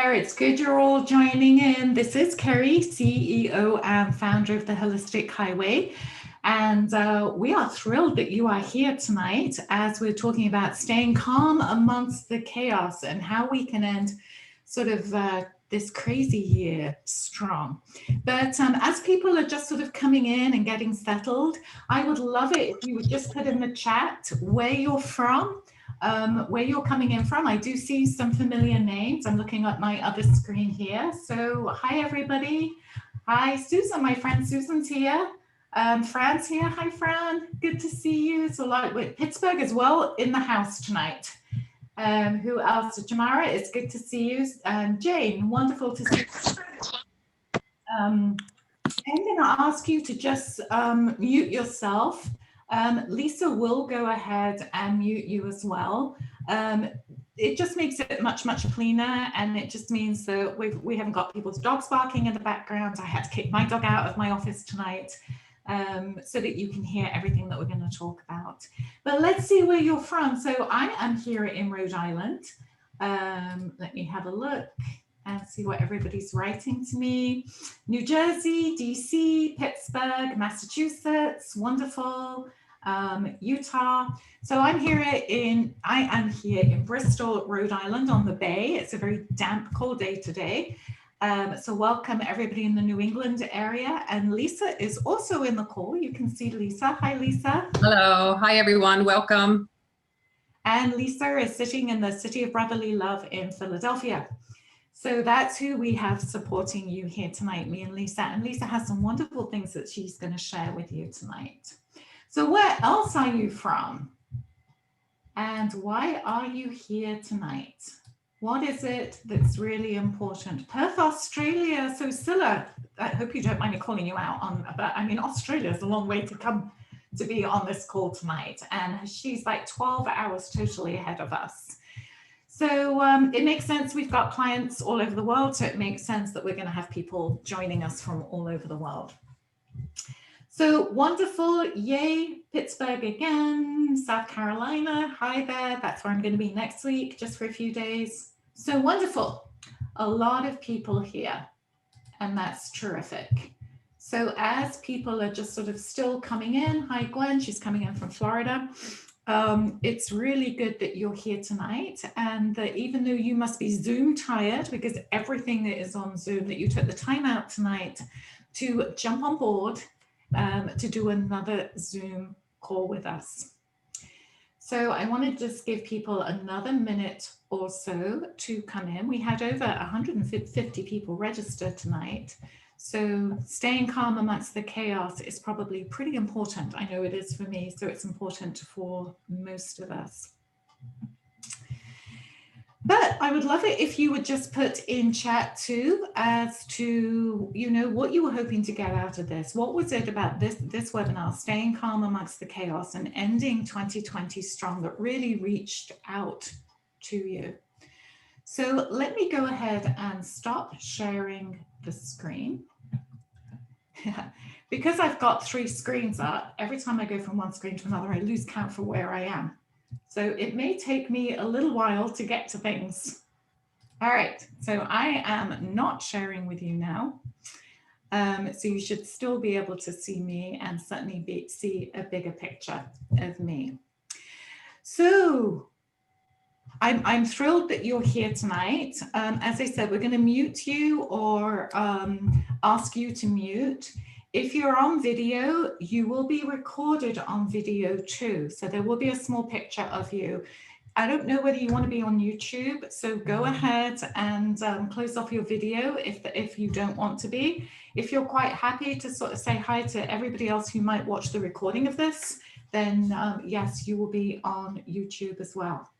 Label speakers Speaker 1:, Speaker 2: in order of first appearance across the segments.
Speaker 1: It's good you're all joining in. This is Kerry, CEO and founder of the Holistic Highway. And we are thrilled that you are here tonight as we're talking about staying calm amongst the chaos and how we can end sort of this crazy year strong. But as people are just sort of coming in and getting settled, I would love it if you would just put in the chat where you're from. Where you're coming in from. I do see some familiar names. I'm looking at my other screen here. So hi, everybody. Hi, Susan. My friend Susan's here. Fran's here. Hi, Fran. Good to see you. So like with Pittsburgh as well in the house tonight. Who else? Jamara, it's good to see you. Jane, wonderful to see you. I'm going to ask you to just mute yourself. Lisa will go ahead and mute you as well. It just makes it much cleaner, and it just means that we haven't got people's dogs barking in the background. I had to kick my dog out of my office tonight so that you can hear everything that we're going to talk about. But let's see where you're from. So I am here in Rhode Island. Let me have a look and see what everybody's writing to me. New Jersey, DC, Pittsburgh, Massachusetts, wonderful. Utah. So I am here in Bristol, Rhode Island on the Bay. It's a very damp, cold day today. So welcome everybody in the New England area. And Lisa is also in the call. You can see Lisa. Hi, Lisa.
Speaker 2: Hello. Hi, everyone. Welcome.
Speaker 1: And Lisa is sitting in the City of Brotherly Love in Philadelphia. So that's who we have supporting you here tonight, me and Lisa. And Lisa has some wonderful things that she's going to share with you tonight. So where else are you from? And why are you here tonight? What is it that's really important? Perth, Australia. So Scylla, I hope you don't mind me calling you out on, but I mean, Australia is a long way to come to be on this call tonight. And she's like 12 hours totally ahead of us. So it makes sense. We've got clients all over the world. So it makes sense that we're going to have people joining us from all over the world. So wonderful, yay, Pittsburgh again, South Carolina, hi there, that's where I'm going to be next week, just for a few days. So wonderful, a lot of people here, and that's terrific. So as people are just sort of still coming in, hi Gwen, she's coming in from Florida. It's really good that you're here tonight, and that even though you must be Zoom tired, because everything that is on Zoom, that you took the time out tonight to jump on board to do another Zoom call with us. So I want to just give people another minute or so to come in. We had over 150 people registered tonight. So staying calm amongst the chaos is probably pretty important. I know it is for me, so it's important for most of us. But I would love it if you would just put in chat too as to, you know, what you were hoping to get out of this. What was it about this webinar, staying calm amongst the chaos and ending 2020 strong, that really reached out to you? So let me go ahead and stop sharing the screen. Because I've got 3 screens up, every time I go from one screen to another, I lose count for where I am. So it may take me a little while to get to things. All right, so I am not sharing with you now. So you should still be able to see me and certainly see a bigger picture of me. So I'm thrilled that you're here tonight. As I said, we're going to mute you or ask you to mute. If you're on video, you will be recorded on video too. So there will be a small picture of you. I don't know whether you want to be on YouTube, so go ahead and close off your video if you don't want to be. If you're quite happy to sort of say hi to everybody else who might watch the recording of this, then yes, you will be on YouTube as well.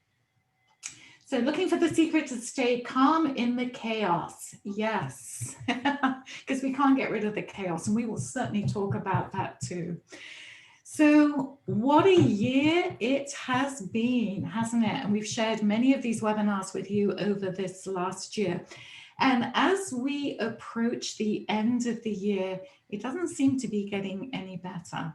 Speaker 1: So looking for the secret to stay calm in the chaos. Yes, because we can't get rid of the chaos, and we will certainly talk about that too. So what a year it has been, hasn't it? And we've shared many of these webinars with you over this last year. And as we approach the end of the year, it doesn't seem to be getting any better.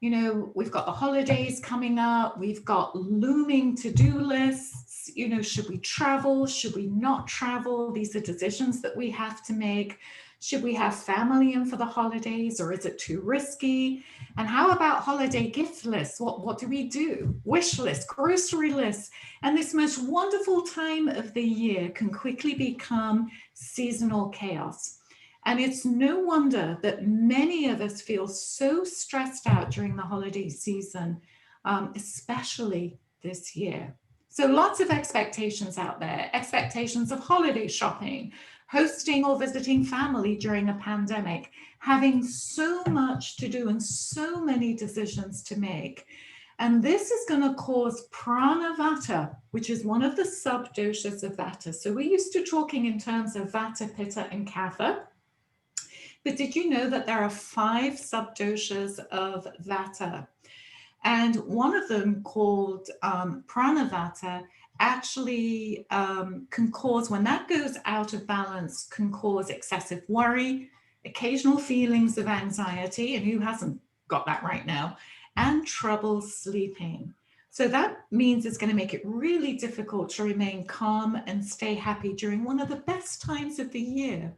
Speaker 1: You know, we've got the holidays coming up, we've got looming to-do lists, stress. You know, should we travel? Should we not travel? These are decisions that we have to make. Should we have family in for the holidays, or is it too risky? And how about holiday gift lists? What do we do? Wish lists, grocery lists. And this most wonderful time of the year can quickly become seasonal chaos. And it's no wonder that many of us feel so stressed out during the holiday season, especially this year. So lots of expectations out there, expectations of holiday shopping, hosting or visiting family during a pandemic, having so much to do and so many decisions to make. And this is going to cause prana vata, which is one of the sub-doshas of vata. So we're used to talking in terms of vata, pitta, and kapha. But did you know that there are 5 sub-doshas of vata? And one of them, called prana vata, actually can cause, when that goes out of balance, can cause excessive worry, occasional feelings of anxiety, and who hasn't got that right now, and trouble sleeping. So that means it's going to make it really difficult to remain calm and stay happy during one of the best times of the year.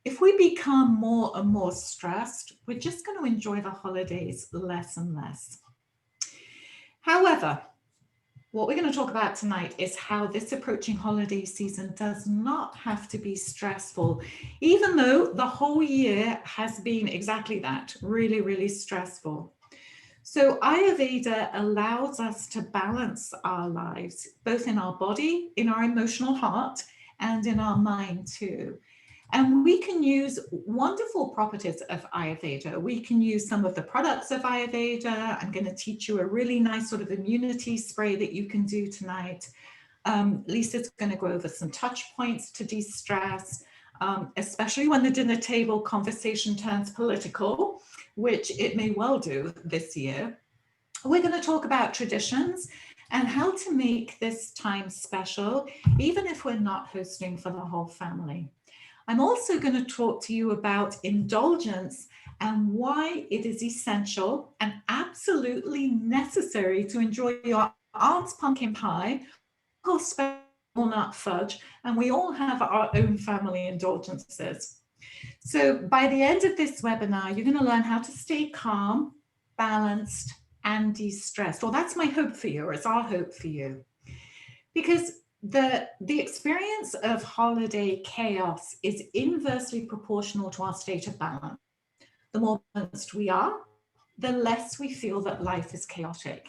Speaker 1: If we become more and more stressed, we're just going to enjoy the holidays less and less. However, what we're going to talk about tonight is how this approaching holiday season does not have to be stressful, even though the whole year has been exactly that, really, really stressful. So Ayurveda allows us to balance our lives, both in our body, in our emotional heart, and in our mind too. And we can use wonderful properties of Ayurveda. We can use some of the products of Ayurveda. I'm going to teach you a really nice sort of immunity spray that you can do tonight. Lisa's going to go over some touch points to de-stress, especially when the dinner table conversation turns political, which it may well do this year. We're going to talk about traditions and how to make this time special, even if we're not hosting for the whole family. I'm also going to talk to you about indulgence and why it is essential and absolutely necessary to enjoy your aunt's pumpkin pie, or walnut fudge, and we all have our own family indulgences. So by the end of this webinar, you're going to learn how to stay calm, balanced, and de-stressed. Well, that's my hope for you, or it's our hope for you. Because the experience of holiday chaos is inversely proportional to our state of balance. The more balanced we are, the less we feel that life is chaotic.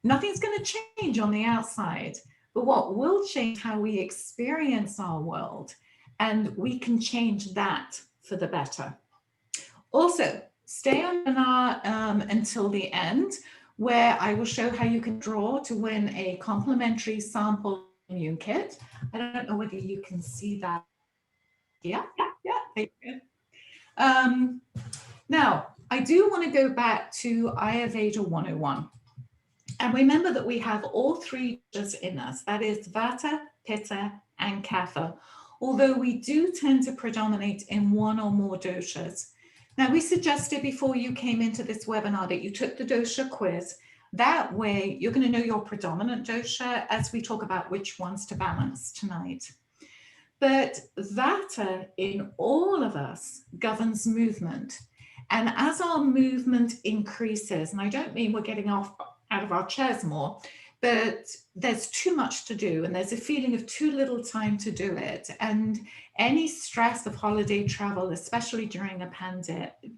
Speaker 1: Nothing's going to change on the outside, but what will change how we experience our world, and we can change that for the better. Also, stay on until the end, where I will show how you can draw to win a complimentary sample immune kit. I don't know whether you can see that. Yeah. Thank you. Now, I do want to go back to Ayurveda 101. And remember that we have all 3 doshas in us. That is vata, pitta, and kapha. Although we do tend to predominate in one or more doshas. Now, we suggested before you came into this webinar that you took the Dosha Quiz. That way, you're going to know your predominant dosha as we talk about which ones to balance tonight. But vata in all of us governs movement. And as our movement increases, and I don't mean we're getting out of our chairs more, but there's too much to do and there's a feeling of too little time to do it. And any stress of holiday travel, especially during a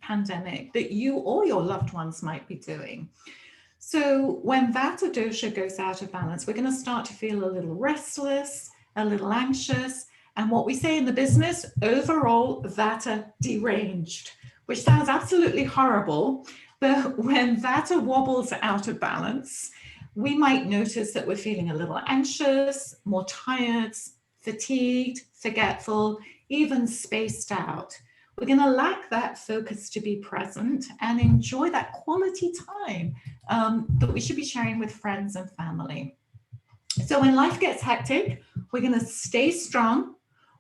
Speaker 1: pandemic, that you or your loved ones might be doing. So when vata dosha goes out of balance, we're going to start to feel a little restless, a little anxious, and what we say in the business, overall vata deranged, which sounds absolutely horrible. But when vata wobbles out of balance, we might notice that we're feeling a little anxious, more tired, fatigued, forgetful, even spaced out. We're going to lack that focus to be present and enjoy that quality time that we should be sharing with friends and family. So when life gets hectic, we're going to stay strong.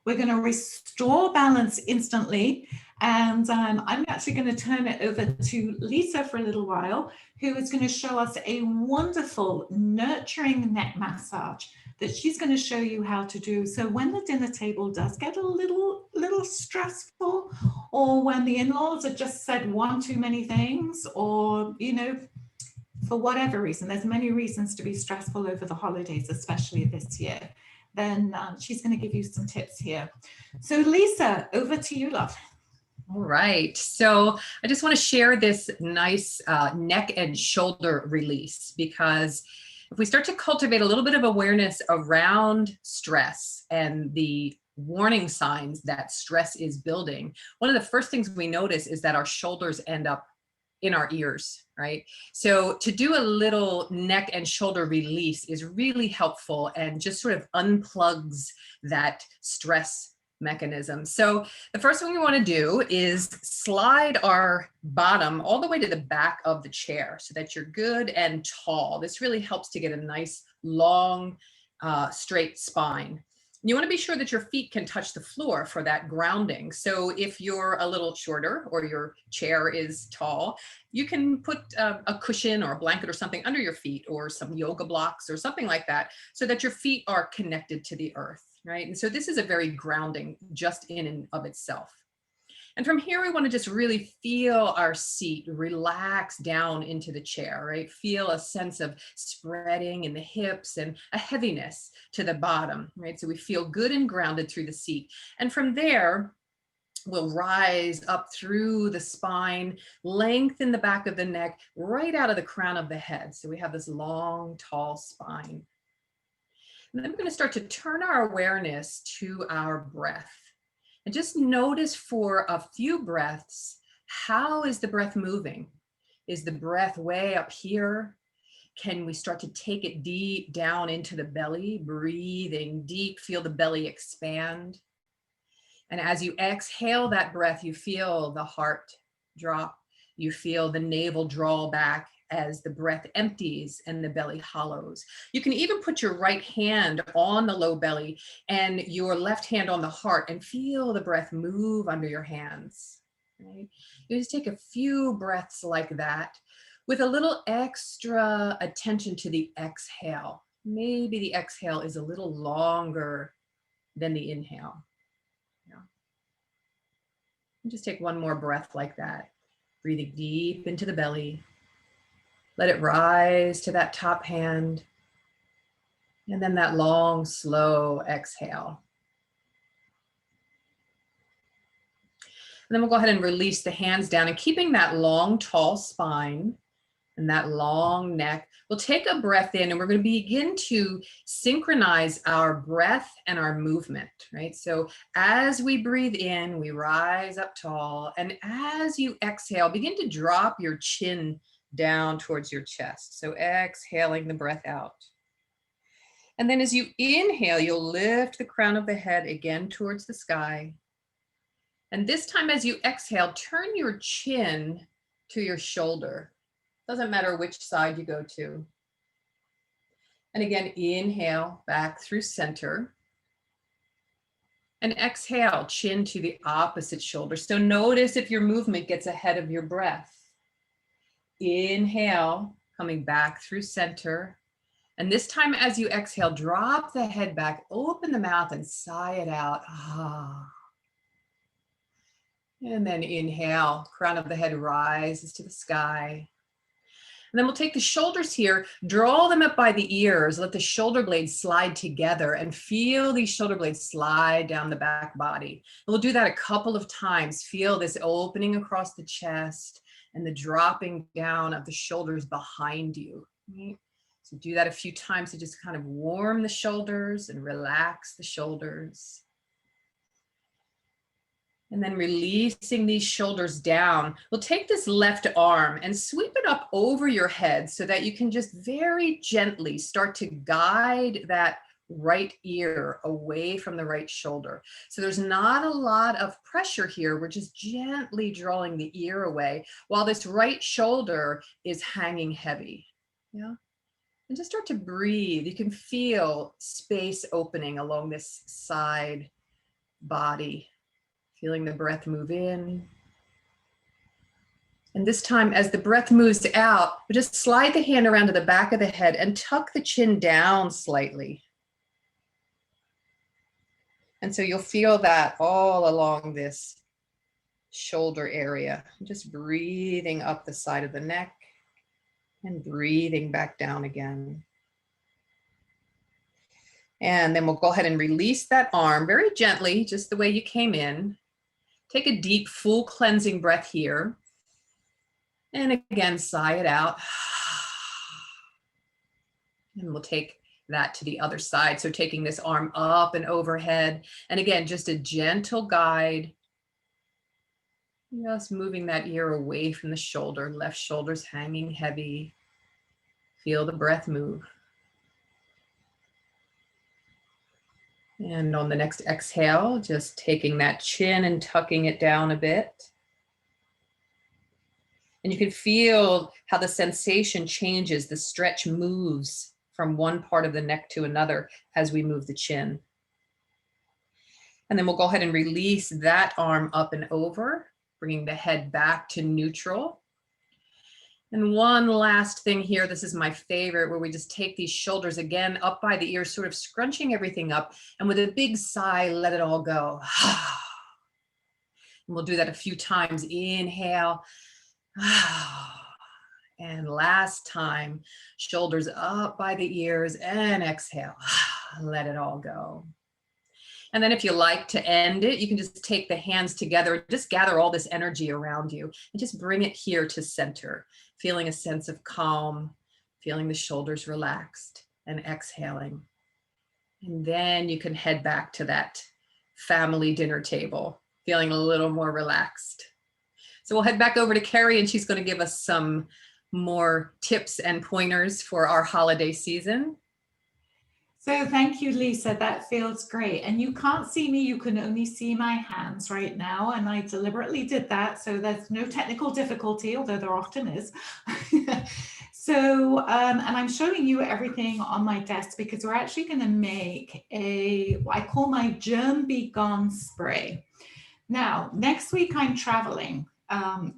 Speaker 1: We're going to restore balance instantly. And I'm actually going to turn it over to Lisa for a little while, who is going to show us a wonderful nurturing neck massage that she's going to show you how to do. So when the dinner table does get a little stressful, or when the in-laws have just said one too many things, or, you know, for whatever reason, there's many reasons to be stressful over the holidays, especially this year, then she's going to give you some tips here. So Lisa, over to you, love.
Speaker 2: All right. So I just want to share this nice neck and shoulder release, because if we start to cultivate a little bit of awareness around stress and the warning signs that stress is building, one of the first things we notice is that our shoulders end up in our ears, right? So to do a little neck and shoulder release is really helpful and just sort of unplugs that stress mechanism. So the first thing we want to do is slide our bottom all the way to the back of the chair so that you're good and tall. This really helps to get a nice, long, straight spine. You want to be sure that your feet can touch the floor for that grounding. So if you're a little shorter or your chair is tall, you can put a cushion or a blanket or something under your feet, or some yoga blocks or something like that, so that your feet are connected to the earth, right? And so this is a very grounding just in and of itself. And from here, we want to just really feel our seat relax down into the chair, right? Feel a sense of spreading in the hips and a heaviness to the bottom, right? So we feel good and grounded through the seat. And from there, we'll rise up through the spine, lengthen the back of the neck, right out of the crown of the head. So we have this long, tall spine. And then we're going to start to turn our awareness to our breath. And just notice for a few breaths, how is the breath moving? Is the breath way up here? Can we start to take it deep down into the belly, breathing deep, feel the belly expand? And as you exhale that breath, you feel the heart drop. You feel the navel draw back as the breath empties and the belly hollows. You can even put your right hand on the low belly and your left hand on the heart and feel the breath move under your hands. Right? You just take a few breaths like that with a little extra attention to the exhale. Maybe the exhale is a little longer than the inhale. Yeah. And just take one more breath like that, breathing deep into the belly. Let it rise to that top hand, and then that long, slow exhale. And then we'll go ahead and release the hands down, and keeping that long, tall spine and that long neck, we'll take a breath in, and we're going to begin to synchronize our breath and our movement, right? So as we breathe in, we rise up tall, and as you exhale, begin to drop your chin down towards your chest. So exhaling the breath out. And then as you inhale, you'll lift the crown of the head again towards the sky. And this time as you exhale, turn your chin to your shoulder. Doesn't matter which side you go to. And again, inhale back through center. And exhale, chin to the opposite shoulder. So notice if your movement gets ahead of your breath. Inhale, coming back through center. And this time as you exhale, drop the head back, open the mouth and sigh it out. Ah. And then inhale, crown of the head rises to the sky. And then we'll take the shoulders here, draw them up by the ears, let the shoulder blades slide together and feel these shoulder blades slide down the back body. And we'll do that a couple of times. Feel this opening across the chest and the dropping down of the shoulders behind you. Right? So do that a few times to just kind of warm the shoulders and relax the shoulders. And then releasing these shoulders down, we'll take this left arm and sweep it up over your head so that you can just very gently start to guide that right ear away from the right shoulder. So there's not a lot of pressure here. We're just gently drawing the ear away while this right shoulder is hanging heavy. Yeah. And just start to breathe. You can feel space opening along this side body. Feeling the breath move in. And this time, as the breath moves out, we just slide the hand around to the back of the head and tuck the chin down slightly. And so you'll feel that all along this shoulder area. Just breathing up the side of the neck and breathing back down again. And then we'll go ahead and release that arm very gently, just the way you came in. Take a deep, full cleansing breath here. And again, sigh it out. And we'll take that to the other side. So taking this arm up and overhead. And again, just a gentle guide. Just moving that ear away from the shoulder. Left shoulder's hanging heavy. Feel the breath move. And on the next exhale, just taking that chin and tucking it down a bit. And you can feel how the sensation changes. The stretch moves from one part of the neck to another as we move the chin. And then we'll go ahead and release that arm up and over, bringing the head back to neutral. And one last thing here, this is my favorite, where we just take these shoulders again up by the ears, sort of scrunching everything up, and with a big sigh, let it all go. And we'll do that a few times. Inhale. And last time, shoulders up by the ears, and exhale. Let it all go. And then if you like to end it, you can just take the hands together, just gather all this energy around you and just bring it here to center, feeling a sense of calm, feeling the shoulders relaxed, and exhaling. And then you can head back to that family dinner table, feeling a little more relaxed. So we'll head back over to Kerry, and she's going to give us some more tips and pointers for our holiday season.
Speaker 1: So thank you, Lisa. That feels great. And you can't see me, you can only see my hands right now. And I deliberately did that. So there's no technical difficulty, although there often is. So, and I'm showing you everything on my desk because we're actually going to make what I call my Germ Be Gone spray. Now, next week I'm traveling.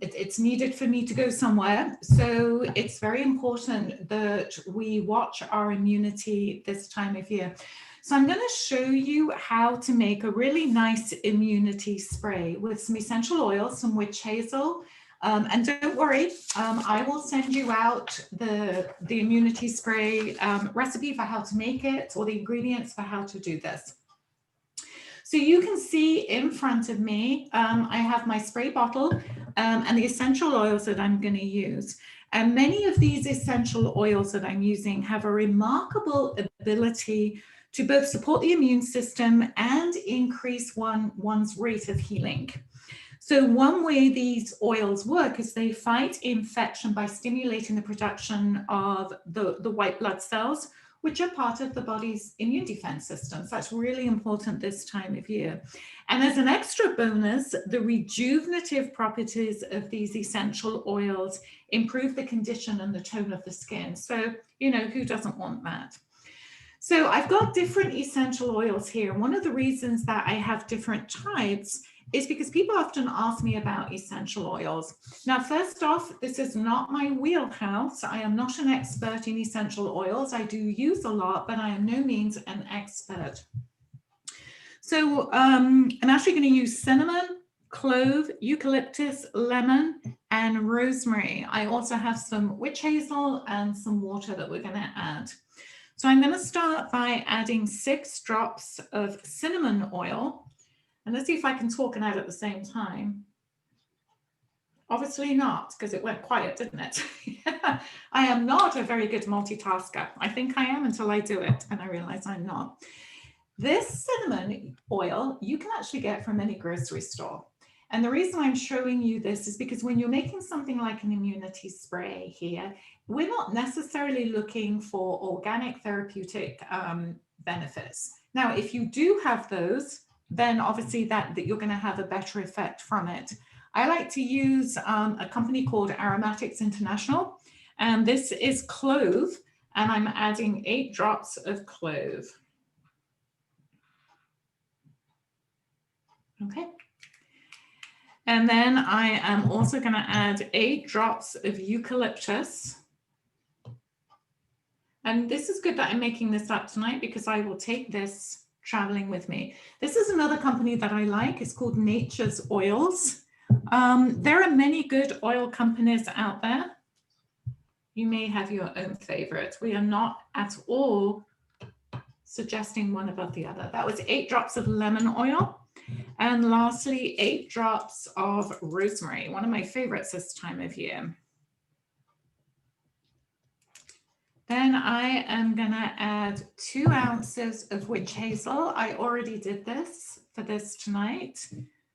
Speaker 1: It's needed for me to go somewhere. So it's very important that we watch our immunity this time of year. So I'm going to show you how to make a really nice immunity spray with some essential oils, some witch hazel. And don't worry, I will send you out the immunity spray recipe for how to make it, or the ingredients for how to do this. So you can see in front of me, I have my spray bottle and the essential oils that I'm going to use. And many of these essential oils that I'm using have a remarkable ability to both support the immune system and increase one's rate of healing. So one way these oils work is they fight infection by stimulating the production of the white blood cells, which are part of the body's immune defense system. So that's really important this time of year. And as an extra bonus, the rejuvenative properties of these essential oils improve the condition and the tone of the skin. So, you know, who doesn't want that? So I've got different essential oils here. And one of the reasons that I have different types is because people often ask me about essential oils. Now, first off, this is not my wheelhouse. I am not an expert in essential oils. I do use a lot, but I am no means an expert. So I'm actually going to use cinnamon, clove, eucalyptus, lemon, and rosemary. I also have some witch hazel and some water that we're going to add. So I'm going to start by adding 6 drops of cinnamon oil. And let's see if I can talk and add at the same time. Obviously not, because it went quiet, didn't it? I am not a very good multitasker. I think I am until I do it, and I realize I'm not. This cinnamon oil, you can actually get from any grocery store. And the reason I'm showing you this is because when you're making something like an immunity spray here, we're not necessarily looking for organic therapeutic benefits. Now, if you do have those, then obviously that you're going to have a better effect from it. I like to use a company called Aromatics International, and this is clove, and I'm adding 8 drops of clove. Okay, And then I am also going to add 8 drops of eucalyptus. And this is good that I'm making this up tonight because I will take this traveling with me. This is another company that I like. It's called Nature's Oils. There are many good oil companies out there. You may have your own favorite. We are not at all suggesting one above the other. That was 8 drops of lemon oil. And lastly, 8 drops of rosemary, one of my favorites this time of year. Then I am going to add 2 ounces of witch hazel. I already did this for this tonight.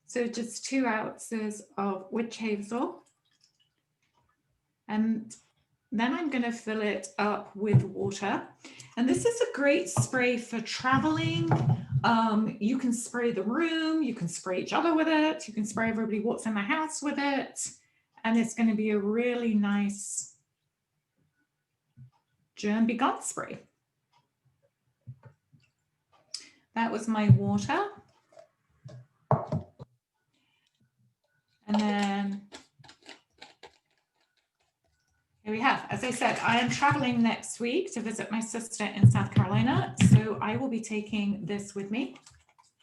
Speaker 1: So just 2 ounces of witch hazel. And then I'm going to fill it up with water. And this is a great spray for traveling. You can spray the room, you can spray each other with it, you can spray everybody what's in the house with it. And it's going to be a really nice germ be gone spray. That was my water. And then here we have, as I said, I am traveling next week to visit my sister in South Carolina. So I will be taking this with me.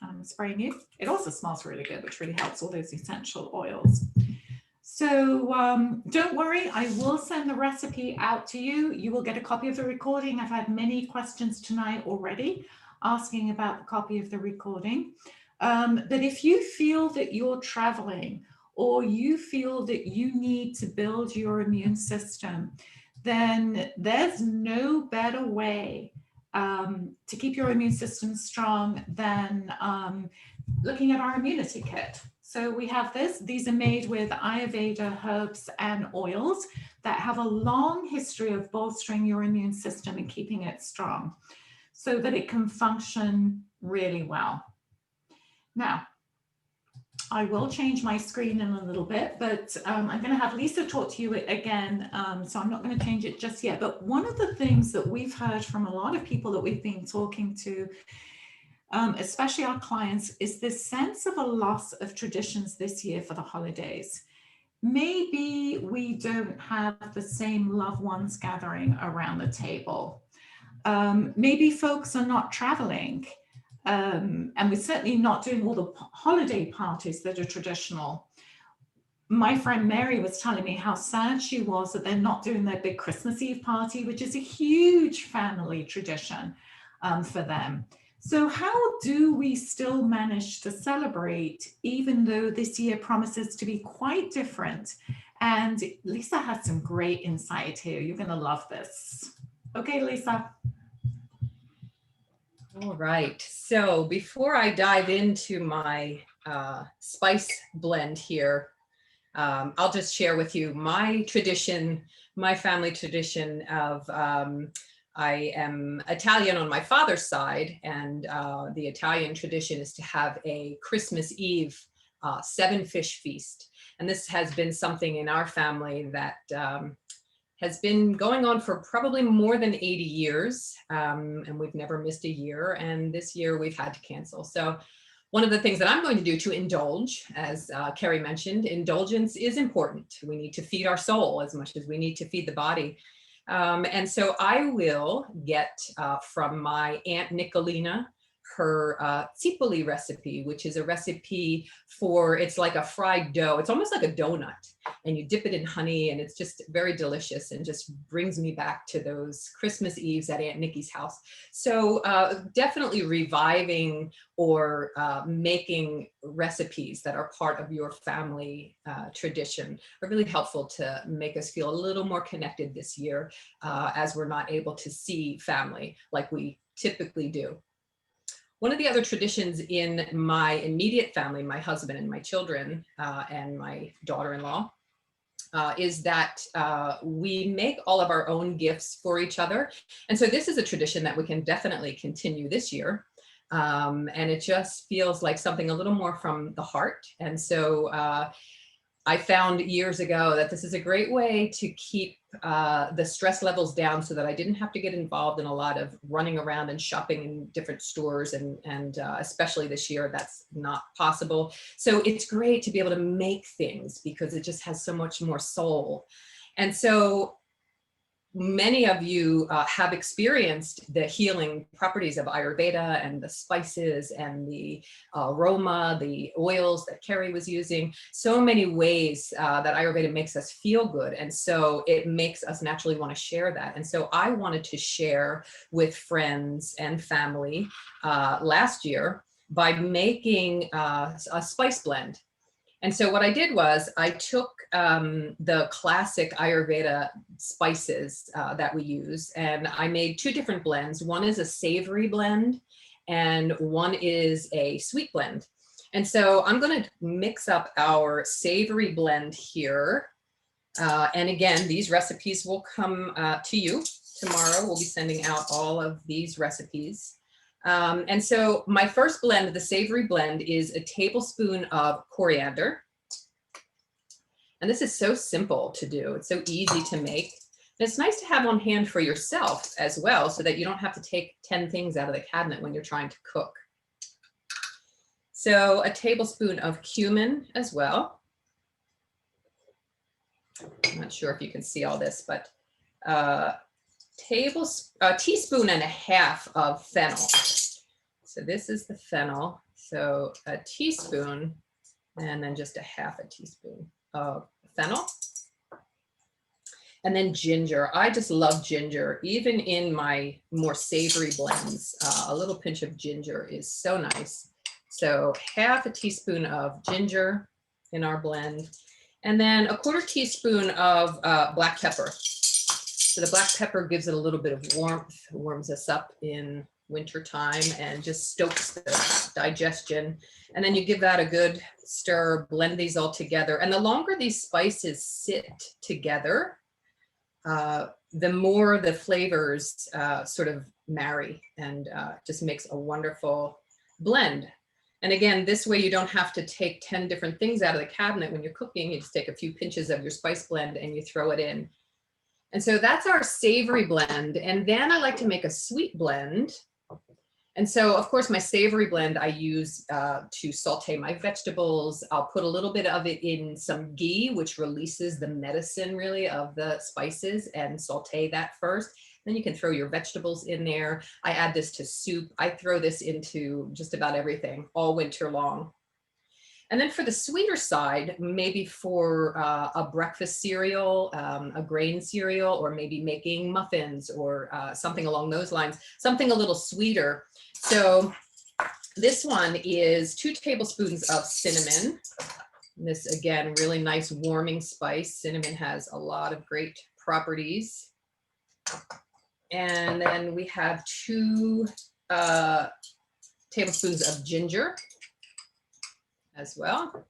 Speaker 1: I'm spraying you. It also smells really good, which really helps all those essential oils. So don't worry, I will send the recipe out to you. You will get a copy of the recording. I've had many questions tonight already asking about the copy of the recording. But if you feel that you're traveling or you feel that you need to build your immune system, then there's no better way to keep your immune system strong than looking at our immunity kit. So we have this. These are made with Ayurveda herbs and oils that have a long history of bolstering your immune system and keeping it strong so that it can function really well. Now, I will change my screen in a little bit, but I'm going to have Lisa talk to you again, so I'm not going to change it just yet. But one of the things that we've heard from a lot of people that we've been talking to, especially our clients, is this sense of a loss of traditions this year for the holidays. Maybe we don't have the same loved ones gathering around the table. Maybe folks are not traveling. And we're certainly not doing all the holiday parties that are traditional. My friend Mary was telling me how sad she was that they're not doing their big Christmas Eve party, which is a huge family tradition for them. So how do we still manage to celebrate, even though this year promises to be quite different? And Lisa has some great insight here. You're going to love this. Okay, Lisa.
Speaker 2: All right. So before I dive into my spice blend here, I'll just share with you my tradition, my family tradition of I am Italian on my father's side, and the Italian tradition is to have a Christmas Eve 7-fish feast. And this has been something in our family that has been going on for probably more than 80 years, and we've never missed a year. And this year we've had to cancel. So one of the things that I'm going to do to indulge, as Kerry mentioned, indulgence is important. We need to feed our soul as much as we need to feed the body. And so I will get from my Aunt Nicolina her cipolli recipe, which is a recipe for, it's like a fried dough. It's almost like a donut, and you dip it in honey, and it's just very delicious and just brings me back to those Christmas Eves at Aunt Nikki's house. So definitely reviving or making recipes that are part of your family tradition are really helpful to make us feel a little more connected this year as we're not able to see family like we typically do. One of the other traditions in my immediate family, my husband and my children and my daughter-in-law, is that we make all of our own gifts for each other. And so this is a tradition that we can definitely continue this year. And it just feels like something a little more from the heart. And so I found years ago that this is a great way to keep the stress levels down so that I didn't have to get involved in a lot of running around and shopping in different stores. And especially this year, that's not possible. So it's great to be able to make things because it just has so much more soul. And so many of you have experienced the healing properties of Ayurveda and the spices and the aroma, the oils that Kerry was using, so many ways that Ayurveda makes us feel good. And so it makes us naturally want to share that. And so I wanted to share with friends and family last year by making a spice blend. And so what I did was I took the classic Ayurveda spices that we use, and I made two different blends. One is a savory blend and one is a sweet blend. And so I'm going to mix up our savory blend here. And again, these recipes will come to you tomorrow. We'll be sending out all of these recipes. And so my first blend, the savory blend, is a tablespoon of coriander. And this is so simple to do. It's so easy to make. And it's nice to have on hand for yourself as well, so that you don't have to take 10 things out of the cabinet when you're trying to cook. So a tablespoon of cumin as well. I'm not sure if you can see all this, but a teaspoon and a half of fennel. So this is the fennel. So a teaspoon and then just a half a teaspoon of fennel. And then ginger. I just love ginger. Even in my more savory blends, a little pinch of ginger is so nice. So half a teaspoon of ginger in our blend. And then a quarter teaspoon of black pepper. So the black pepper gives it a little bit of warmth, warms us up in winter time and just stokes the digestion. And then you give that a good stir, blend these all together. And the longer these spices sit together, the more the flavors sort of marry and just makes a wonderful blend. And again, this way you don't have to take 10 different things out of the cabinet when you're cooking. You just take a few pinches of your spice blend and you throw it in. And so that's our savory blend. And then I like to make a sweet blend. And so, of course, my savory blend I use to saute my vegetables. I'll put a little bit of it in some ghee, which releases the medicine really of the spices, and saute that first. Then you can throw your vegetables in there. I add this to soup. I throw this into just about everything all winter long. And then for the sweeter side, maybe for a breakfast cereal, a grain cereal, or maybe making muffins or something along those lines, something a little sweeter. So this one is 2 tablespoons of cinnamon. This, again, really nice warming spice. Cinnamon has a lot of great properties. And then we have 2 tablespoons of ginger as well.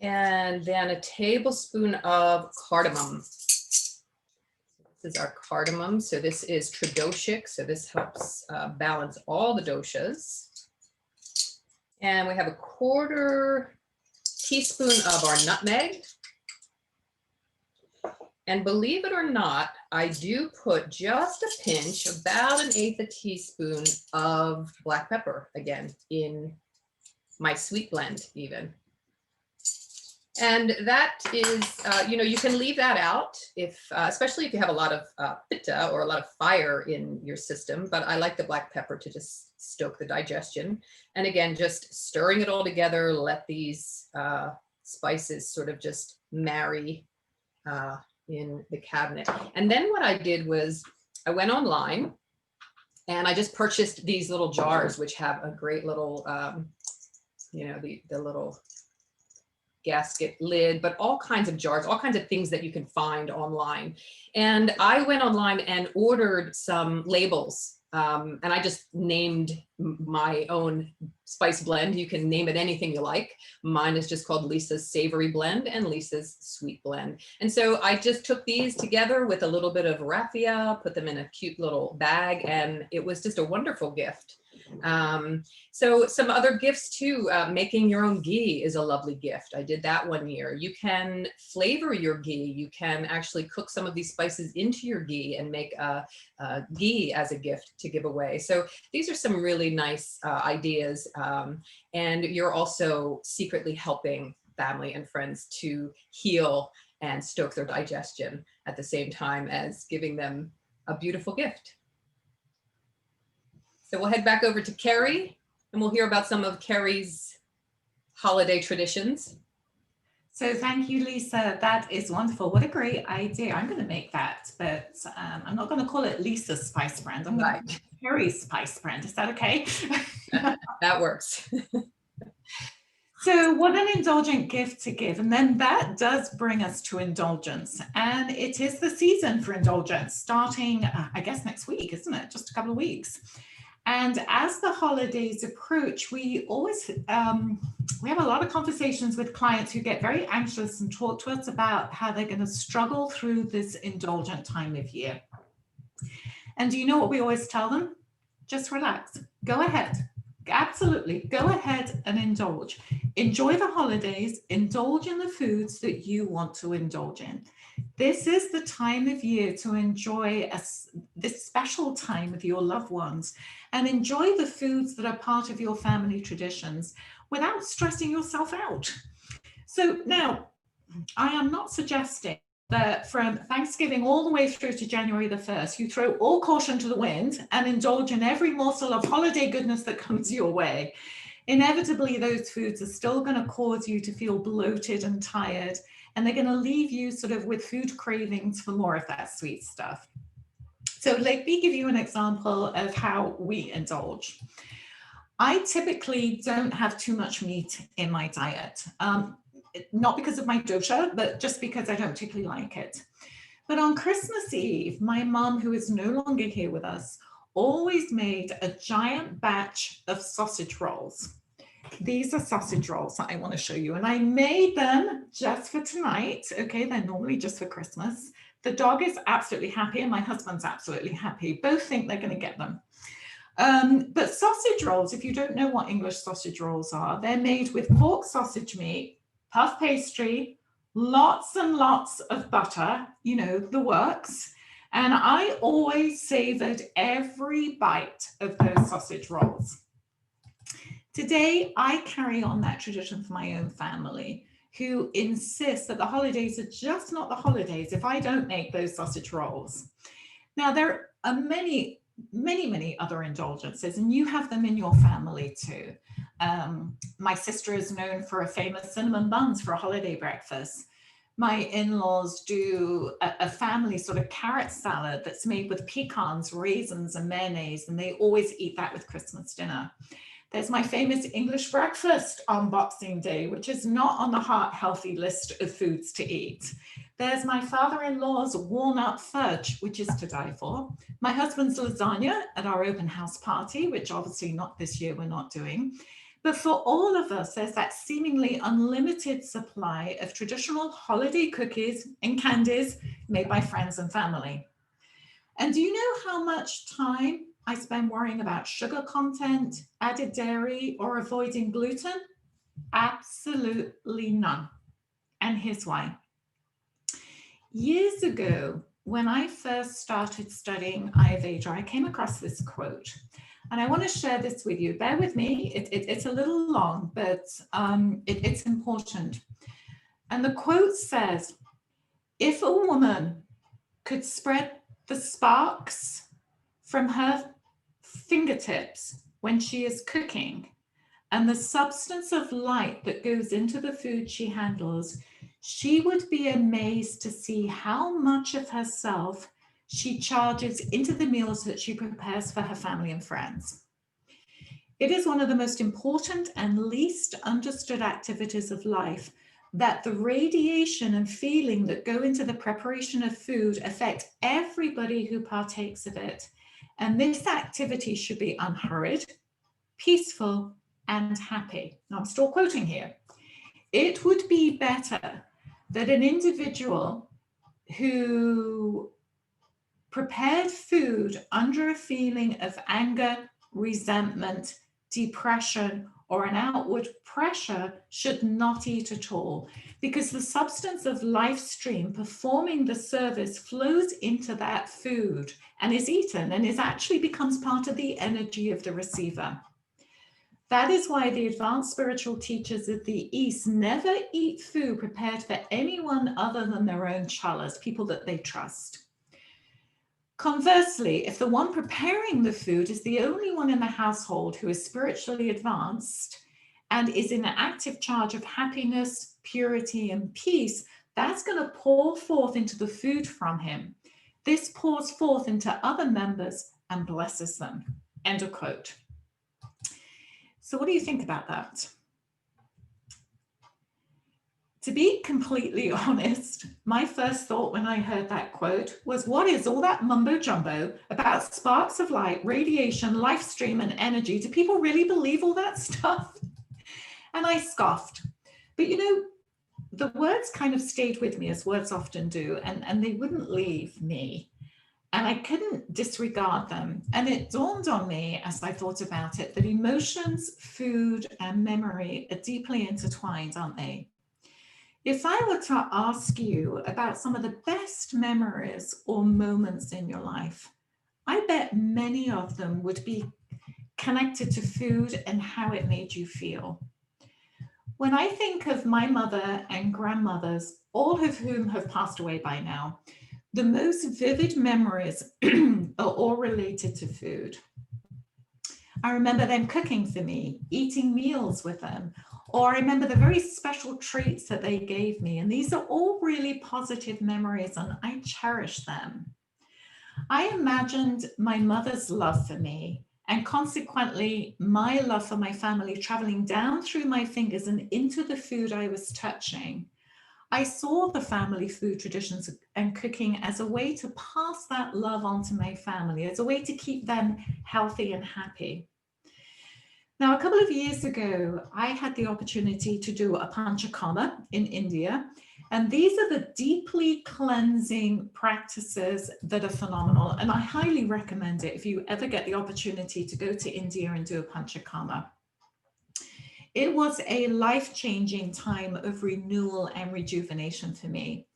Speaker 2: And then a tablespoon of cardamom. This is our cardamom. So this is tridoshic. So this helps balance all the doshas. And we have a quarter teaspoon of our nutmeg. And believe it or not, I do put just a pinch, about 1/8 teaspoon of black pepper, again, in my sweet blend even. And that is, you can leave that out, if, especially if you have a lot of pitta or a lot of fire in your system, but I like the black pepper to just stoke the digestion. And again, just stirring it all together, let these spices sort of just marry in the cabinet. And then what I did was I went online and I just purchased these little jars, which have a great little, the little gasket lid, but all kinds of jars, all kinds of things that you can find online. And I went online and ordered some labels. And I just named my own spice blend. You can name it anything you like. Mine is just called Lisa's Savory Blend and Lisa's Sweet Blend. And so I just took these together with a little bit of raffia, put them in a cute little bag, and it was just a wonderful gift. So some other gifts too, making your own ghee is a lovely gift. I did that one year. You can flavor your ghee. You can actually cook some of these spices into your ghee and make a ghee as a gift to give away. So these are some really nice ideas. And you're also secretly helping family and friends to heal and stoke their digestion at the same time as giving them a beautiful gift. So we'll head back over to Kerry and we'll hear about some of Kerry's holiday traditions.
Speaker 1: So thank you, Lisa. That is wonderful. What a great idea. I'm going to make that, but I'm not going to call it Lisa's spice brand. I'm going to call it Kerry's spice brand. Is that okay?
Speaker 2: That works.
Speaker 1: So what an indulgent gift to give. And then that does bring us to indulgence. And it is the season for indulgence starting, I guess, next week, isn't it? Just a couple of weeks. And as the holidays approach, we always, we have a lot of conversations with clients who get very anxious and talk to us about how they're going to struggle through this indulgent time of year. And do you know what we always tell them? Just relax, go ahead. Absolutely, go ahead and indulge. Enjoy the holidays, indulge in the foods that you want to indulge in. This is the time of year to enjoy this special time with your loved ones and enjoy the foods that are part of your family traditions without stressing yourself out. So now, I am not suggesting that from Thanksgiving all the way through to January the 1st, you throw all caution to the wind and indulge in every morsel of holiday goodness that comes your way. Inevitably, those foods are still going to cause you to feel bloated and tired, and they're going to leave you sort of with food cravings for more of that sweet stuff. So let me give you an example of how we indulge. I typically don't have too much meat in my diet. Not because of my dosha, but just because I don't particularly like it. But on Christmas Eve, my mom, who is no longer here with us, always made a giant batch of sausage rolls. These are sausage rolls that I want to show you. And I made them just for tonight. Okay, they're normally just for Christmas. The dog is absolutely happy and my husband's absolutely happy. Both think they're going to get them. But sausage rolls, if you don't know what English sausage rolls are, they're made with pork sausage meat, puff pastry, lots and lots of butter, you know, the works. And I always savored every bite of those sausage rolls. Today, I carry on that tradition for my own family, who insist that the holidays are just not the holidays if I don't make those sausage rolls. Now, there are many other indulgences, and you have them in your family too. My sister is known for a famous cinnamon buns for a holiday breakfast. My in-laws do a family sort of carrot salad that's made with pecans, raisins, and mayonnaise, and they always eat that with Christmas dinner. There's my famous English breakfast on Boxing Day, which is not on the heart healthy list of foods to eat. There's my father-in-law's walnut fudge, which is to die for. My husband's lasagna at our open house party, which obviously not this year we're not doing. But for all of us, there's that seemingly unlimited supply of traditional holiday cookies and candies made by friends and family. And do you know how much time I spend worrying about sugar content, added dairy, or avoiding gluten? Absolutely none. And here's why. Years ago, when I first started studying Ayurveda, I came across this quote. And I want to share this with you. Bear with me. It's a little long, but it's important. And the quote says, if a woman could spread the sparks from her fingertips when she is cooking and the substance of light that goes into the food she handles, she would be amazed to see how much of herself she charges into the meals that she prepares for her family and friends. It is one of the most important and least understood activities of life that the radiation and feeling that go into the preparation of food affect everybody who partakes of it. And this activity should be unhurried, peaceful, and happy. Now, I'm still quoting here. It would be better that an individual who prepared food under a feeling of anger, resentment, depression, or an outward pressure should not eat at all, because the substance of life stream performing the service flows into that food and is eaten and is actually becomes part of the energy of the receiver. That is why the advanced spiritual teachers of the East never eat food prepared for anyone other than their own chalas, people that they trust. Conversely, if the one preparing the food is the only one in the household who is spiritually advanced and is in an active charge of happiness, purity, and peace, that's going to pour forth into the food from him. This pours forth into other members and blesses them. End of quote. So what do you think about that? To be completely honest, my first thought when I heard that quote was, what is all that mumbo jumbo about sparks of light, radiation, life stream, and energy? Do people really believe all that stuff? And I scoffed. But you know, the words kind of stayed with me, as words often do, and they wouldn't leave me. And I couldn't disregard them. And it dawned on me as I thought about it that emotions, food, and memory are deeply intertwined, aren't they? If I were to ask you about some of the best memories or moments in your life, I bet many of them would be connected to food and how it made you feel. When I think of my mother and grandmothers, all of whom have passed away by now, the most vivid memories are all related to food. I remember them cooking for me, eating meals with them, or I remember the very special treats that they gave me. And these are all really positive memories, and I cherish them. I imagined my mother's love for me, and consequently my love for my family, traveling down through my fingers and into the food I was touching. I saw the family food traditions and cooking as a way to pass that love on to my family, as a way to keep them healthy and happy. Now, a couple of years ago, I had the opportunity to do a Panchakarma in India, and these are the deeply cleansing practices that are phenomenal, and I highly recommend it if you ever get the opportunity to go to India and do a Panchakarma. It was a life-changing time of renewal and rejuvenation for me.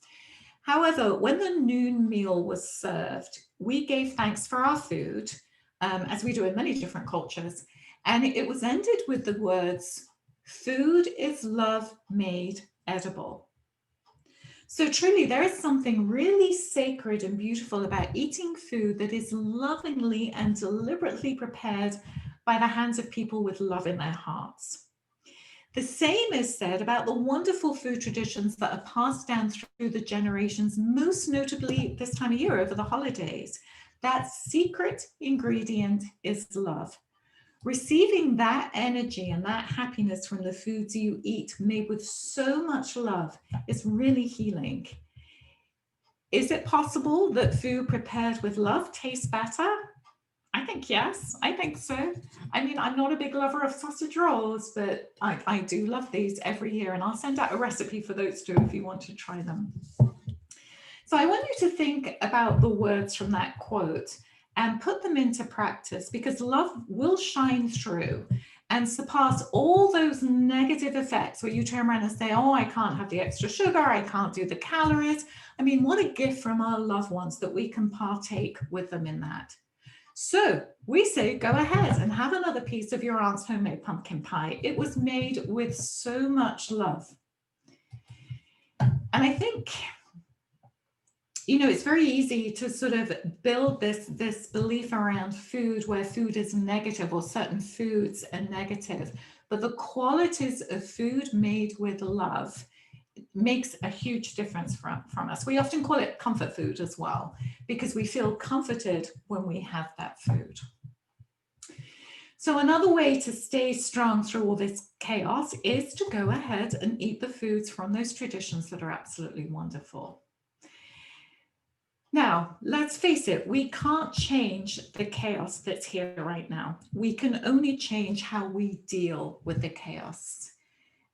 Speaker 1: However, when the noon meal was served, we gave thanks for our food, as we do in many different cultures, and it was ended with the words, "Food is love made edible." So truly, there is something really sacred and beautiful about eating food that is lovingly and deliberately prepared by the hands of people with love in their hearts. The same is said about the wonderful food traditions that are passed down through the generations, most notably this time of year over the holidays. That secret ingredient is love. Receiving that energy and that happiness from the foods you eat made with so much love is really healing. Is it possible that food prepared with love tastes better? I think yes, I think so. I mean, I'm not a big lover of sausage rolls, but I do love these every year, and I'll send out a recipe for those too if you want to try them. So I want you to think about the words from that quote and put them into practice, because love will shine through and surpass all those negative effects where you turn around and say, oh, I can't have the extra sugar, I can't do the calories. I mean, what a gift from our loved ones that we can partake with them in that. So we say, go ahead and have another piece of your aunt's homemade pumpkin pie. It was made with so much love. And I think, you know, it's very easy to sort of build this belief around food where food is negative or certain foods are negative. But the qualities of food made with love makes a huge difference from us. We often call it comfort food as well, because we feel comforted when we have that food. So another way to stay strong through all this chaos is to go ahead and eat the foods from those traditions that are absolutely wonderful. Now, let's face it, we can't change the chaos that's here right now. We can only change how we deal with the chaos.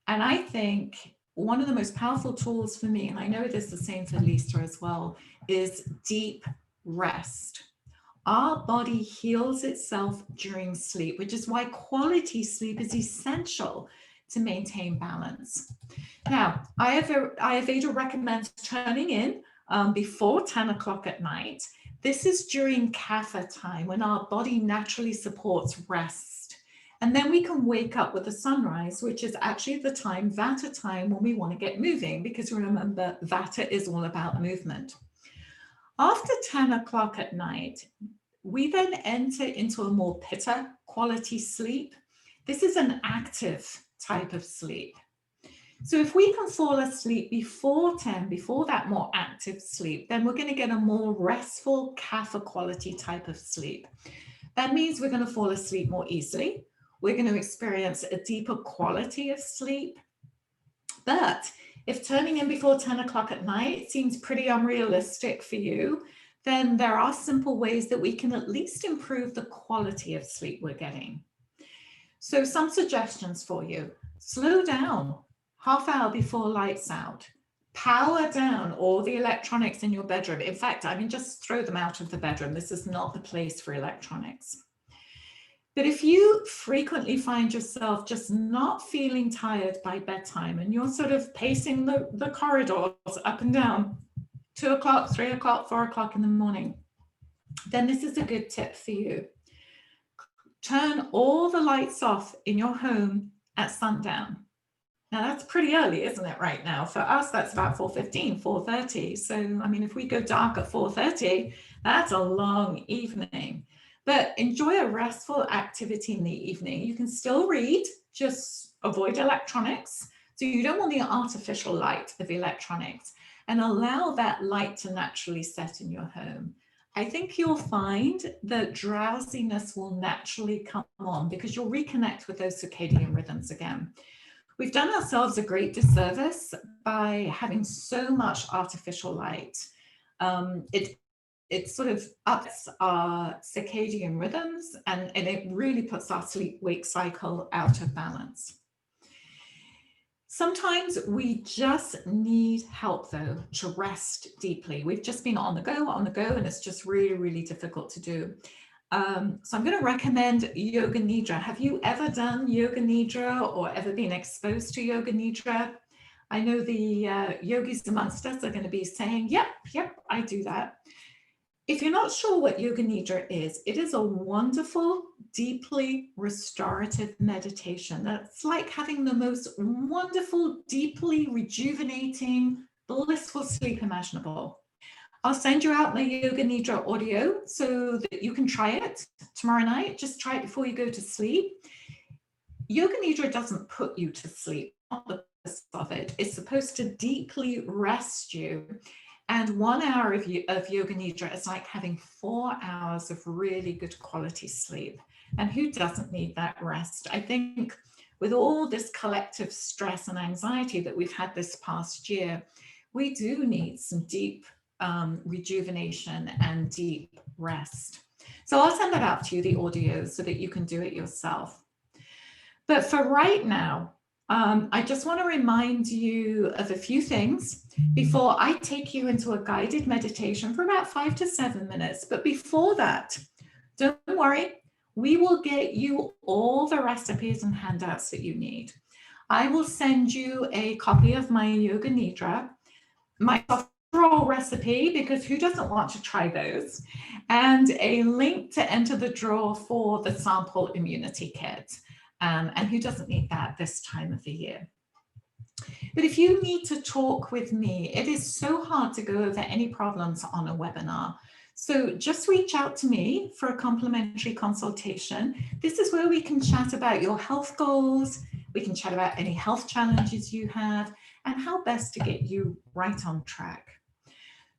Speaker 1: And I think one of the most powerful tools for me, and I know it is the same for Lisa as well, is deep rest. our body heals itself during sleep, which is why quality sleep is essential to maintain balance. Now, Ayurveda recommends turning in before 10 o'clock at night. This is during kapha time, when our body naturally supports rest. And then we can wake up with the sunrise, which is actually the time, vata time, when we want to get moving, because remember, vata is all about movement. After 10 o'clock at night, we then enter into a more pitta quality sleep. This is an active type of sleep. So if we can fall asleep before 10, before that more active sleep, then we're going to get a more restful kapha quality type of sleep. That means we're going to fall asleep more easily. We're going to experience a deeper quality of sleep. But if turning in before 10 o'clock at night seems pretty unrealistic for you, then there are simple ways that we can at least improve the quality of sleep we're getting. So some suggestions for you: slow down half hour before lights out, power down all the electronics in your bedroom. In fact, I mean, just throw them out of the bedroom. This is not the place for electronics. But if you frequently find yourself just not feeling tired by bedtime and you're sort of pacing the corridors up and down, 2 o'clock, 3 o'clock, 4 o'clock in the morning, then this is a good tip for you. Turn all the lights off in your home at sundown. Now that's pretty early, isn't it, right now? For us, that's about 4:15, 4:30. So, I mean, if we go dark at 4:30, that's a long evening. But enjoy a restful activity in the evening. You can still read, just avoid electronics. So you don't want the artificial light of electronics, and allow that light to naturally set in your home. I think you'll find that drowsiness will naturally come on because you'll reconnect with those circadian rhythms again. We've done ourselves a great disservice by having so much artificial light. It sort of ups our circadian rhythms, and it really puts our sleep-wake cycle out of balance. Sometimes we just need help, though, to rest deeply. We've just been on the go, and it's just really, really difficult to do. So I'm going to recommend Yoga Nidra. Have you ever done Yoga Nidra or ever been exposed to Yoga Nidra? I know the yogis amongst us are going to be saying, yep, I do that. If you're not sure what Yoga Nidra is, it is a wonderful, deeply restorative meditation. That's like having the most wonderful, deeply rejuvenating, blissful sleep imaginable. I'll send you out my Yoga Nidra audio so that you can try it tomorrow night. Just try it before you go to sleep. Yoga Nidra doesn't put you to sleep, not the purpose of it. It's supposed to deeply rest you. And 1 hour of Yoga Nidra is like having 4 hours of really good quality sleep. And who doesn't need that rest? I think with all this collective stress and anxiety that we've had this past year, we do need some deep rejuvenation and deep rest. So I'll send that out to you, the audio, so that you can do it yourself. But for right now, I just want to remind you of a few things before I take you into a guided meditation for about 5 to 7 minutes. But before that, don't worry, we will get you all the recipes and handouts that you need. I will send you a copy of my Yoga Nidra, my soft roll recipe, because who doesn't want to try those, and a link to enter the draw for the sample immunity kit. And who doesn't need that this time of the year? But if you need to talk with me, it is so hard to go over any problems on a webinar. So just reach out to me for a complimentary consultation. This is where we can chat about your health goals. We can chat about any health challenges you have and how best to get you right on track.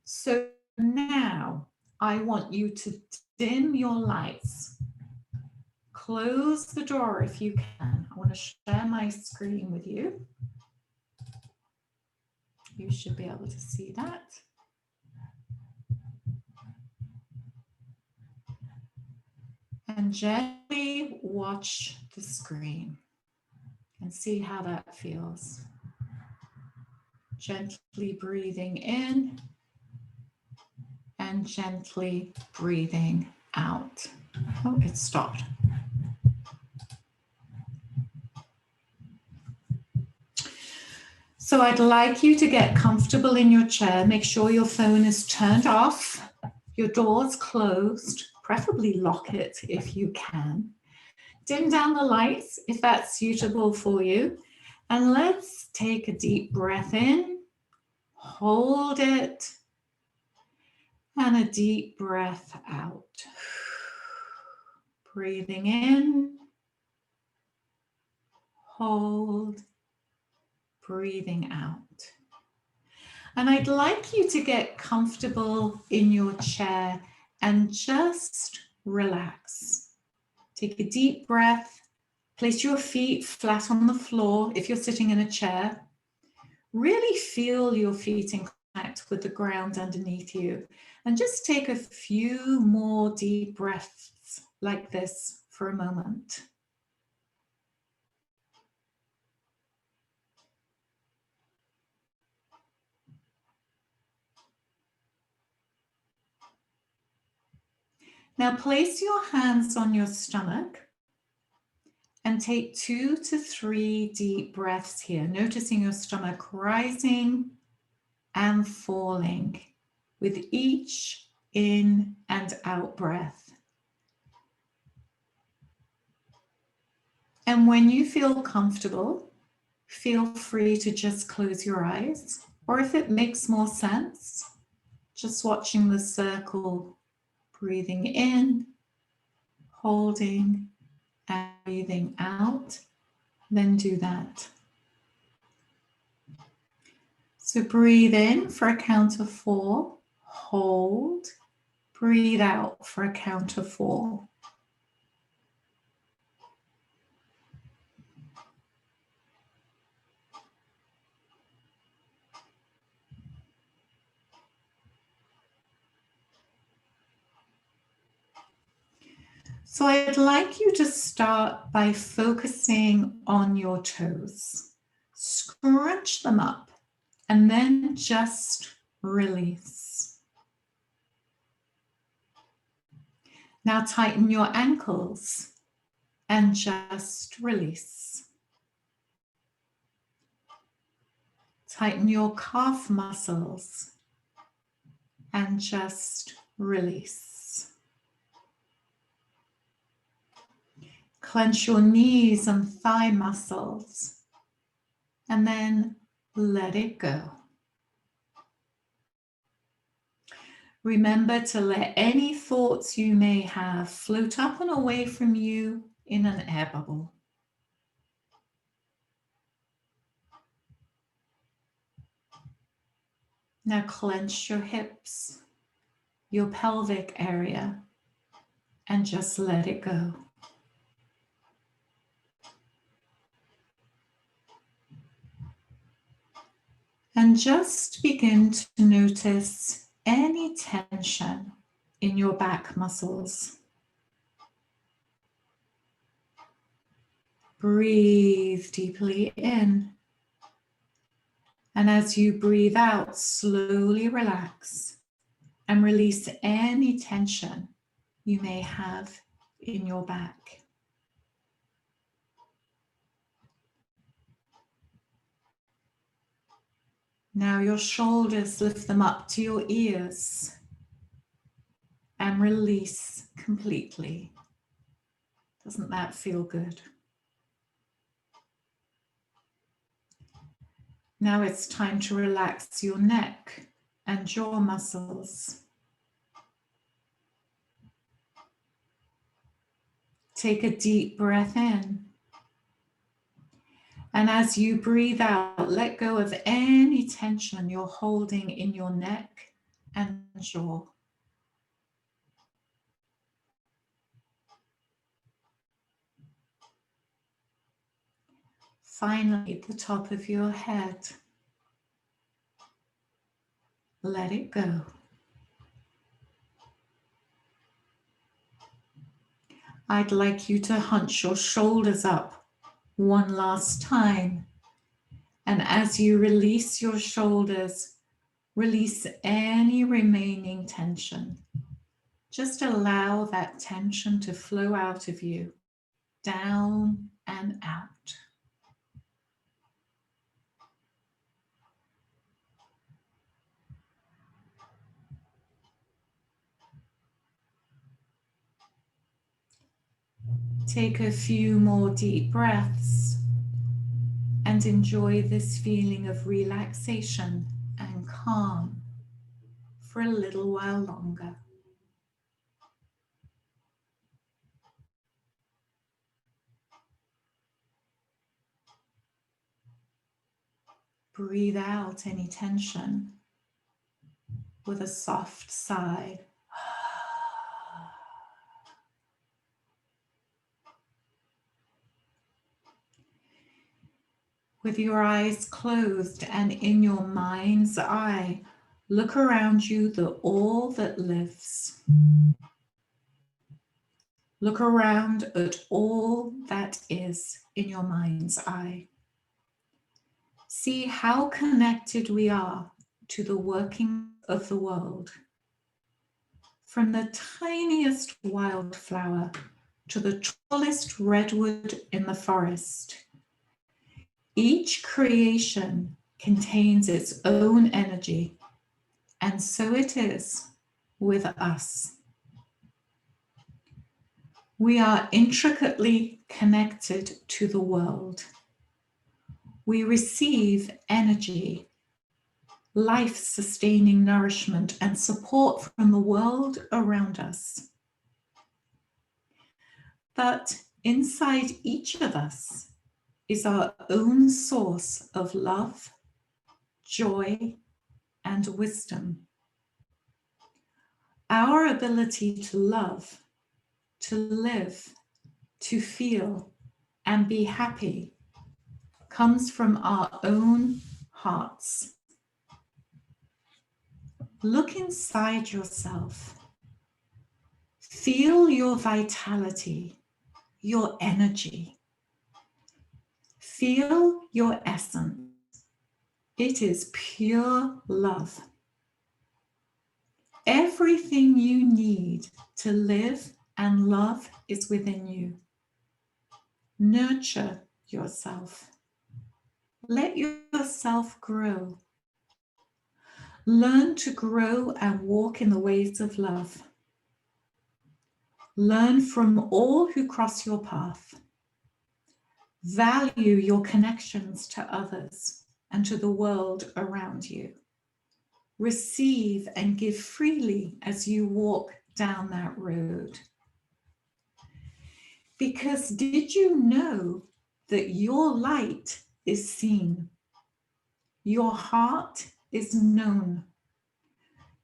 Speaker 1: So now I want you to dim your lights. Close the door if you can. I want to share my screen with you. You should be able to see that. And gently watch the screen and see how that feels. Gently breathing in and gently breathing out. Oh, it stopped. So I'd like you to get comfortable in your chair. Make sure your phone is turned off, your door's closed, preferably lock it if you can. Dim down the lights if that's suitable for you. And let's take a deep breath in, hold it, and a deep breath out. Breathing in, hold, breathing out. And I'd like you to get comfortable in your chair and just relax. Take a deep breath, place your feet flat on the floor if you're sitting in a chair. Really feel your feet in contact with the ground underneath you. And just take a few more deep breaths like this for a moment. Now place your hands on your stomach and take 2 to 3 deep breaths here, noticing your stomach rising and falling with each in and out breath. And when you feel comfortable, feel free to just close your eyes, or if it makes more sense, just watching the circle. Breathing in, holding, and breathing out, then do that. So breathe in for a count of 4, hold, breathe out for a count of 4. So I'd like you to start by focusing on your toes. Scrunch them up and then just release. Now tighten your ankles and just release. Tighten your calf muscles and just release. Clench your knees and thigh muscles and then let it go. Remember to let any thoughts you may have float up and away from you in an air bubble. Now clench your hips, your pelvic area, and just let it go. And just begin to notice any tension in your back muscles. Breathe deeply in. And as you breathe out, slowly relax and release any tension you may have in your back. Now your shoulders, lift them up to your ears and release completely. Doesn't that feel good? Now it's time to relax your neck and jaw muscles. Take a deep breath in. And as you breathe out, let go of any tension you're holding in your neck and jaw. Finally, the top of your head. Let it go. I'd like you to hunch your shoulders up one last time. And as you release your shoulders, release any remaining tension. Just allow that tension to flow out of you, down and out. Take a few more deep breaths and enjoy this feeling of relaxation and calm for a little while longer. Breathe out any tension with a soft sigh. With your eyes closed and in your mind's eye, look around you at all that lives. Look around at all that is in your mind's eye. See how connected we are to the working of the world. From the tiniest wildflower to the tallest redwood in the forest, each creation contains its own energy, and so it is with us. We are intricately connected to the world. We receive energy, life-sustaining nourishment and support from the world around us. But inside each of us is our own source of love, joy, and wisdom. Our ability to love, to live, to feel, and be happy comes from our own hearts. Look inside yourself. Feel your vitality, your energy. Feel your essence. It is pure love. Everything you need to live and love is within you. Nurture yourself. Let yourself grow. Learn to grow and walk in the ways of love. Learn from all who cross your path. Value your connections to others and to the world around you. Receive and give freely as you walk down that road. Because did you know that your light is seen? Your heart is known.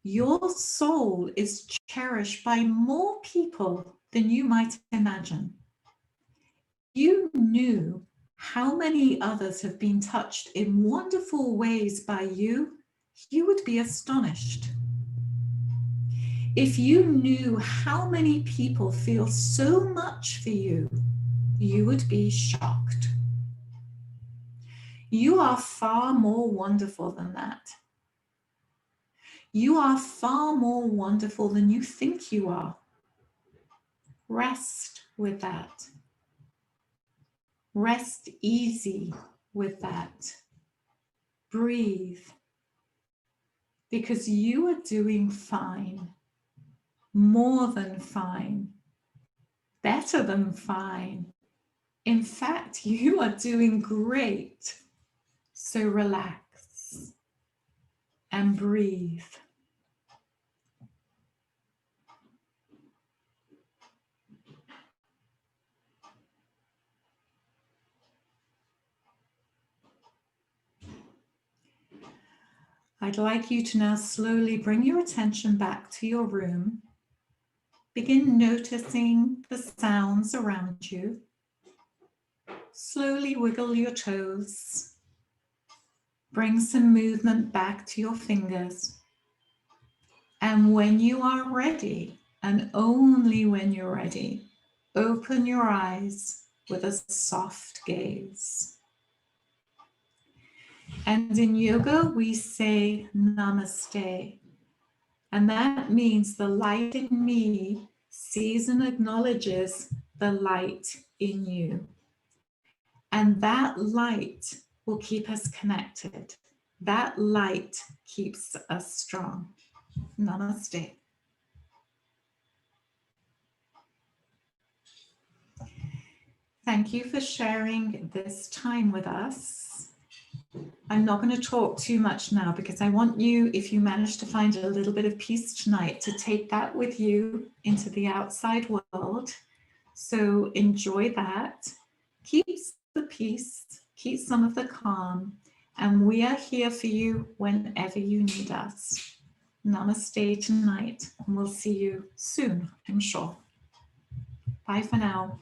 Speaker 1: Your soul is cherished by more people than you might imagine. You knew how many others have been touched in wonderful ways by you, you would be astonished. If you knew how many people feel so much for you, you would be shocked. You are far more wonderful than that. You are far more wonderful than you think you are. Rest with that. Rest easy with that. Breathe. Because you are doing fine. More than fine. Better than fine. In fact, you are doing great. So relax and breathe. I'd like you to now slowly bring your attention back to your room. Begin noticing the sounds around you. Slowly wiggle your toes. Bring some movement back to your fingers. And when you are ready, and only when you're ready, open your eyes with a soft gaze. And in yoga, we say namaste. And that means the light in me sees and acknowledges the light in you. And that light will keep us connected. That light keeps us strong. Namaste. Thank you for sharing this time with us. I'm not going to talk too much now because I want you, if you manage to find a little bit of peace tonight, to take that with you into the outside world. So enjoy that. Keep the peace, keep some of the calm, and we are here for you whenever you need us. Namaste tonight, and we'll see you soon, I'm sure. Bye for now.